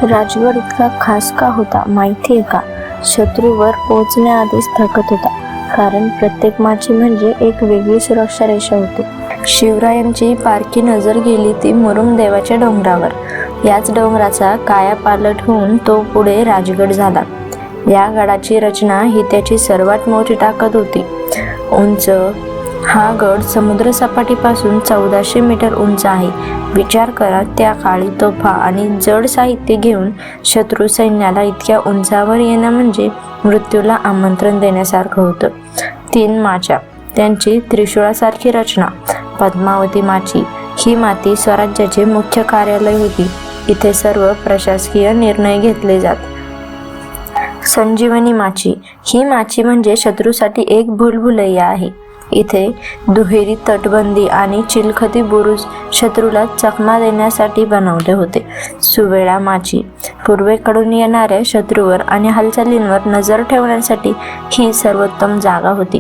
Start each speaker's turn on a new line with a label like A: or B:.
A: राजगड इतका खास का होता माहिती आहे का? शत्रूवर पोहोचण्याआधीच थकत होता, कारण प्रत्येक माची म्हणजे एक वेगळी सुरक्षा रेषा होती. शिवरायांची बारकी नजर गेली ती मुरुमदेवाच्या डोंगरावर. याच डोंगराचा कायापालट होऊन तो पुढे राजगड झाला. या गडाची रचना ही त्याची सर्वात मोठी ताकद होती. उंच हा गड समुद्रसपाटीपासून 1400 मीटर उंच आहे. विचार करा, त्या काळी तोफा आणि जड साहित्य घेऊन शत्रू सैन्याला इतक्या उंचावर येणं म्हणजे मृत्यूला आमंत्रण देण्यासारखं होतं. 3 माच्या, त्यांची त्रिशूळासारखी रचना. पद्मावती माची ही माती स्वराज्याचे मुख्य कार्यालय होती. इथे सर्व प्रशासकीय निर्णय घेतले जात. संजीवनी माची ही माची म्हणजे शत्रूसाठी एक भूलभुलैया आहे. इथे दुहेरी तटबंदी आणि चिलखती बुरुज शत्रूला चकमा देण्यासाठी बनवले होते. सुवेळा माची पूर्वेकडून येणाऱ्या शत्रूवर आणि हालचालींवर नजर ठेवण्यासाठी ही सर्वोत्तम जागा होती.